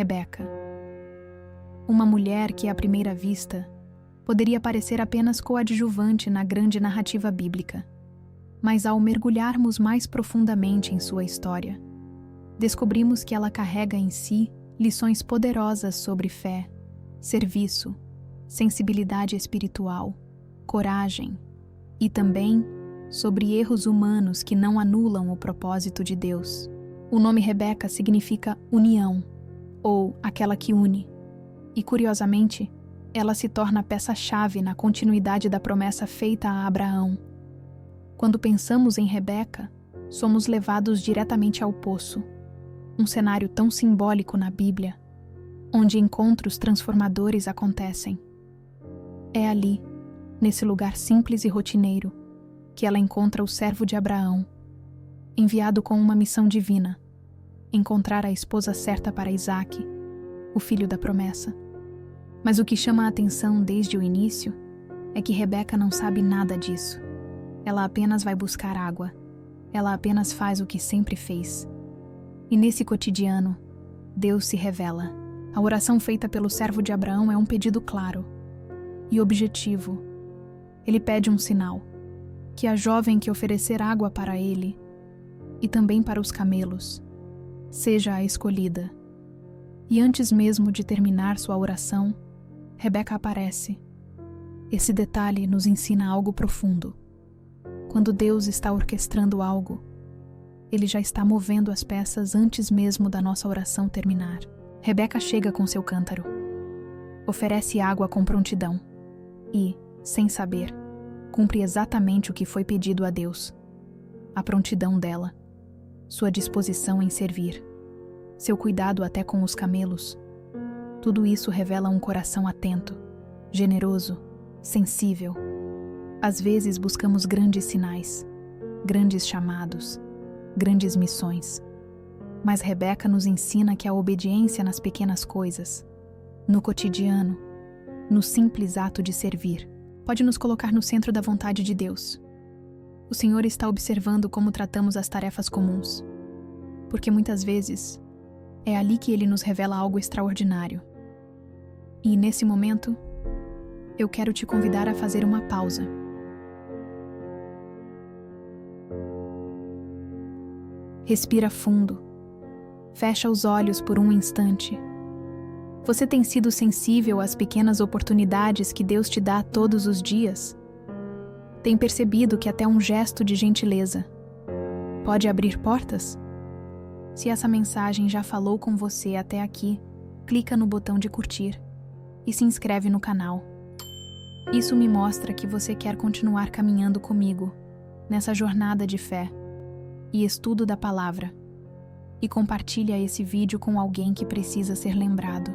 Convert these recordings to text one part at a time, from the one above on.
Rebeca. Uma mulher que, à primeira vista, poderia parecer apenas coadjuvante na grande narrativa bíblica. Mas ao mergulharmos mais profundamente em sua história, descobrimos que ela carrega em si lições poderosas sobre fé, serviço, sensibilidade espiritual, coragem e também sobre erros humanos que não anulam o propósito de Deus. O nome Rebeca significa união, ou aquela que une, e curiosamente, ela se torna peça-chave na continuidade da promessa feita a Abraão. Quando pensamos em Rebeca, somos levados diretamente ao poço, um cenário tão simbólico na Bíblia, onde encontros transformadores acontecem. É ali, nesse lugar simples e rotineiro, que ela encontra o servo de Abraão, enviado com uma missão divina, encontrar a esposa certa para Isaque, o filho da promessa. Mas o que chama a atenção desde o início é que Rebeca não sabe nada disso. Ela apenas vai buscar água. Ela apenas faz o que sempre fez. E nesse cotidiano, Deus se revela. A oração feita pelo servo de Abraão é um pedido claro e objetivo. Ele pede um sinal, que a jovem que oferecer água para ele, e também para os camelos, seja a escolhida. E antes mesmo de terminar sua oração, Rebeca aparece. Esse detalhe nos ensina algo profundo. Quando Deus está orquestrando algo, Ele já está movendo as peças antes mesmo da nossa oração terminar. Rebeca chega com seu cântaro, oferece água com prontidão e, sem saber, cumpre exatamente o que foi pedido a Deus. A prontidão dela, sua disposição em servir, seu cuidado até com os camelos, tudo isso revela um coração atento, generoso, sensível. Às vezes buscamos grandes sinais, grandes chamados, grandes missões. Mas Rebeca nos ensina que a obediência nas pequenas coisas, no cotidiano, no simples ato de servir, pode nos colocar no centro da vontade de Deus. O Senhor está observando como tratamos as tarefas comuns, porque muitas vezes é ali que Ele nos revela algo extraordinário. E nesse momento, eu quero te convidar a fazer uma pausa. Respira fundo. Fecha os olhos por um instante. Você tem sido sensível às pequenas oportunidades que Deus te dá todos os dias? Tem percebido que até um gesto de gentileza pode abrir portas? Se essa mensagem já falou com você até aqui, clica no botão de curtir e se inscreve no canal. Isso me mostra que você quer continuar caminhando comigo nessa jornada de fé e estudo da palavra. E compartilha esse vídeo com alguém que precisa ser lembrado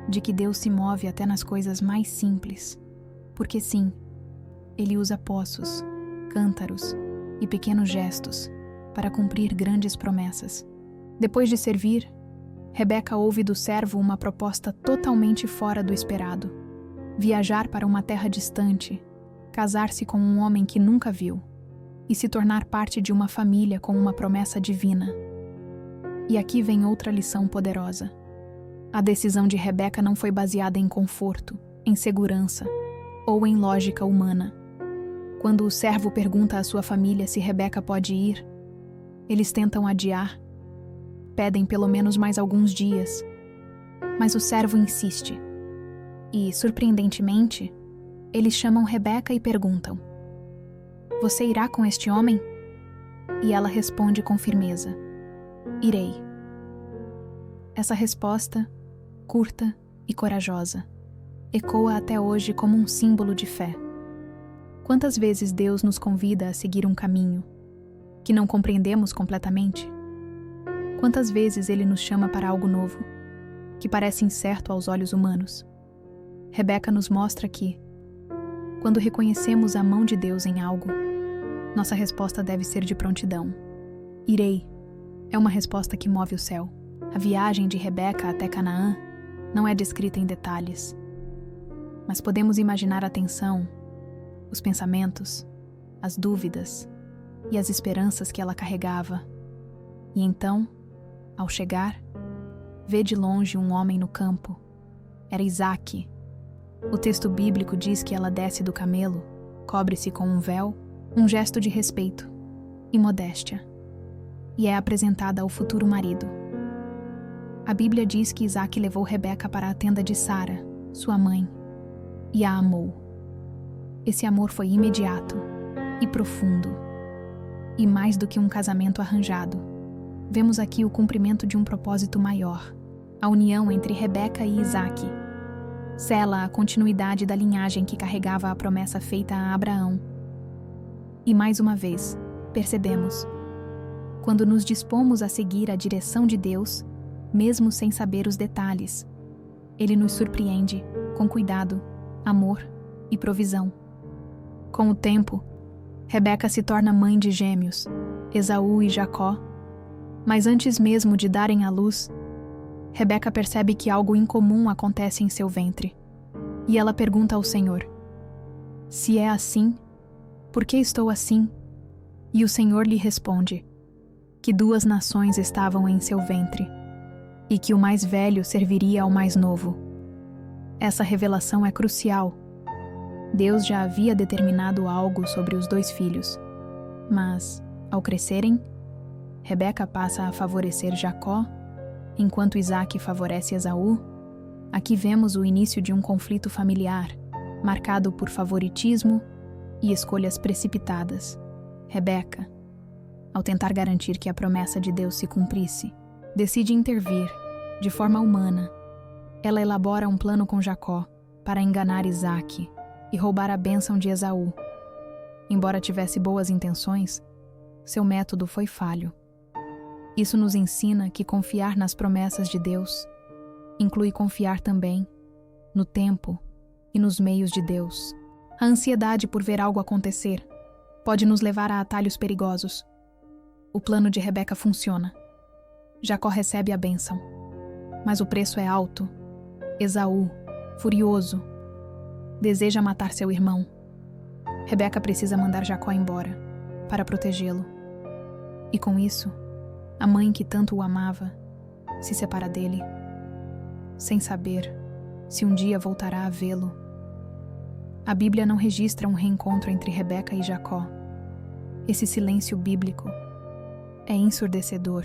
de que Deus se move até nas coisas mais simples, porque sim, Ele usa poços, cântaros e pequenos gestos para cumprir grandes promessas. Depois de servir, Rebeca ouve do servo uma proposta totalmente fora do esperado: viajar para uma terra distante, casar-se com um homem que nunca viu e se tornar parte de uma família com uma promessa divina. E aqui vem outra lição poderosa. A decisão de Rebeca não foi baseada em conforto, em segurança ou em lógica humana. Quando o servo pergunta à sua família se Rebeca pode ir, eles tentam adiar, pedem pelo menos mais alguns dias, mas o servo insiste. E, surpreendentemente, eles chamam Rebeca e perguntam: "Você irá com este homem?" E ela responde com firmeza: "Irei." Essa resposta, curta e corajosa, ecoa até hoje como um símbolo de fé. Quantas vezes Deus nos convida a seguir um caminho que não compreendemos completamente? Quantas vezes Ele nos chama para algo novo, que parece incerto aos olhos humanos? Rebeca nos mostra que, quando reconhecemos a mão de Deus em algo, nossa resposta deve ser de prontidão. Irei é uma resposta que move o céu. A viagem de Rebeca até Canaã não é descrita em detalhes, mas podemos imaginar a tensão, os pensamentos, as dúvidas e as esperanças que ela carregava. E então, ao chegar, vê de longe um homem no campo. Era Isaque. O texto bíblico diz que ela desce do camelo, cobre-se com um véu, um gesto de respeito e modéstia, e é apresentada ao futuro marido. A Bíblia diz que Isaque levou Rebeca para a tenda de Sara, sua mãe, e a amou. Esse amor foi imediato e profundo, e mais do que um casamento arranjado. Vemos aqui o cumprimento de um propósito maior, a união entre Rebeca e Isaque. Sela a continuidade da linhagem que carregava a promessa feita a Abraão. E mais uma vez, percebemos, quando nos dispomos a seguir a direção de Deus, mesmo sem saber os detalhes, Ele nos surpreende com cuidado, amor e provisão. Com o tempo, Rebeca se torna mãe de gêmeos, Esaú e Jacó, mas antes mesmo de darem à luz, Rebeca percebe que algo incomum acontece em seu ventre, e ela pergunta ao Senhor: se é assim, por que estou assim? E o Senhor lhe responde que 2 nações estavam em seu ventre, e que o mais velho serviria ao mais novo. Essa revelação é crucial. Deus já havia determinado algo sobre os 2 filhos, mas, ao crescerem, Rebeca passa a favorecer Jacó, enquanto Isaque favorece Esaú. Aqui vemos o início de um conflito familiar, marcado por favoritismo e escolhas precipitadas. Rebeca, ao tentar garantir que a promessa de Deus se cumprisse, decide intervir, de forma humana. Ela elabora um plano com Jacó para enganar Isaque e roubar a bênção de Esaú. Embora tivesse boas intenções, seu método foi falho. Isso nos ensina que confiar nas promessas de Deus inclui confiar também no tempo e nos meios de Deus. A ansiedade por ver algo acontecer pode nos levar a atalhos perigosos. O plano de Rebeca funciona. Jacó recebe a bênção, mas o preço é alto. Esaú, furioso, deseja matar seu irmão. Rebeca precisa mandar Jacó embora para protegê-lo. E com isso, a mãe que tanto o amava se separa dele, sem saber se um dia voltará a vê-lo. A Bíblia não registra um reencontro entre Rebeca e Jacó. Esse silêncio bíblico é ensurdecedor.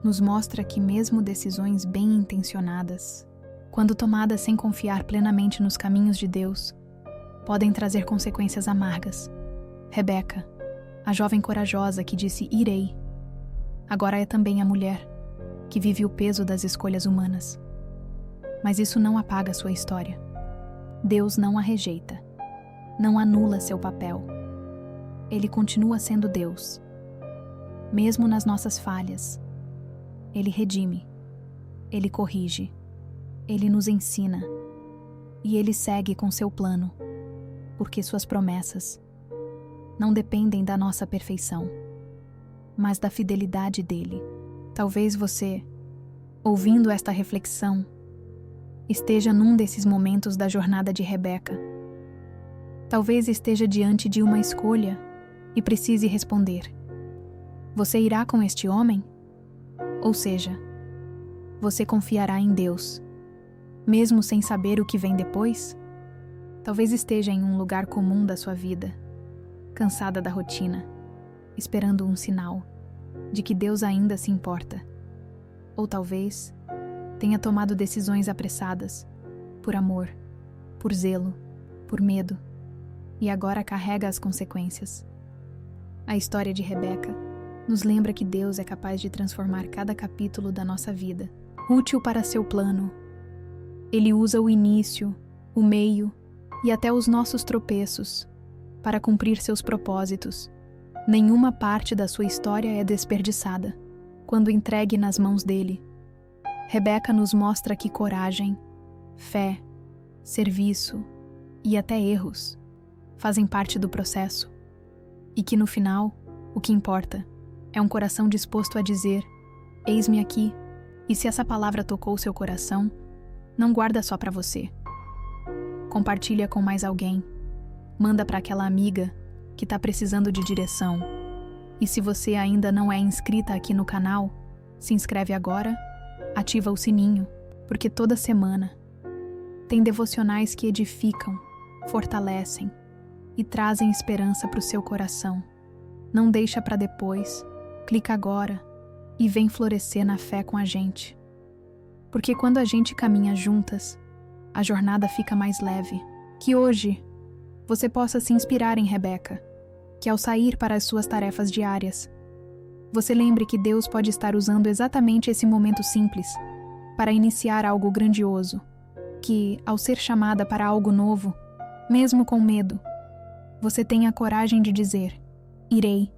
Nos mostra que mesmo decisões bem intencionadas, quando tomadas sem confiar plenamente nos caminhos de Deus, podem trazer consequências amargas. Rebeca, a jovem corajosa que disse irei, agora é também a mulher que vive o peso das escolhas humanas. Mas isso não apaga sua história. Deus não a rejeita, não anula seu papel. Ele continua sendo Deus. Mesmo nas nossas falhas, Ele redime, Ele corrige, Ele nos ensina e Ele segue com seu plano, porque suas promessas não dependem da nossa perfeição, mas da fidelidade dele. Talvez você, ouvindo esta reflexão, esteja num desses momentos da jornada de Rebeca. Talvez esteja diante de uma escolha e precise responder: você irá com este homem? Ou seja, você confiará em Deus, mesmo sem saber o que vem depois? Talvez esteja em um lugar comum da sua vida, cansada da rotina, esperando um sinal de que Deus ainda se importa. Ou talvez tenha tomado decisões apressadas, por amor, por zelo, por medo, e agora carrega as consequências. A história de Rebeca nos lembra que Deus é capaz de transformar cada capítulo da nossa vida, útil para seu plano. Ele usa o início, o meio e até os nossos tropeços para cumprir seus propósitos. Nenhuma parte da sua história é desperdiçada quando entregue nas mãos dele. Rebeca nos mostra que coragem, fé, serviço e até erros fazem parte do processo, e que no final, o que importa é um coração disposto a dizer: eis-me aqui. E se essa palavra tocou seu coração, não guarda só para você. Compartilha com mais alguém. Manda para aquela amiga que está precisando de direção. E se você ainda não é inscrita aqui no canal, se inscreve agora Ativa o sininho, porque toda semana tem devocionais que edificam, fortalecem e trazem esperança para o seu coração. Não deixa para depois, clica agora e vem florescer na fé com a gente. Porque quando a gente caminha juntas, a jornada fica mais leve. Que hoje você possa se inspirar em Rebeca, que ao sair para as suas tarefas diárias, você lembre que Deus pode estar usando exatamente esse momento simples para iniciar algo grandioso, que, ao ser chamada para algo novo, mesmo com medo, você tenha a coragem de dizer, irei,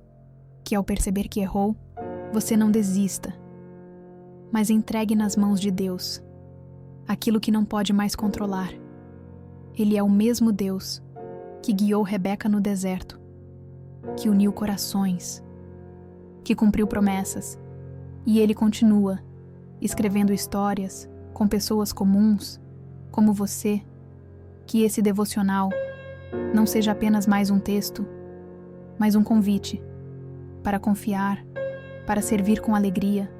que ao perceber que errou, você não desista, mas entregue nas mãos de Deus aquilo que não pode mais controlar. Ele é o mesmo Deus que guiou Rebeca no deserto, que uniu corações, que cumpriu promessas, e Ele continua escrevendo histórias com pessoas comuns, como você. Que esse devocional não seja apenas mais um texto, mas um convite para confiar, para servir com alegria,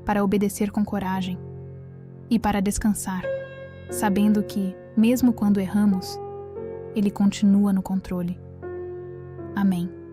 para obedecer com coragem e para descansar, sabendo que, mesmo quando erramos, Ele continua no controle. Amém.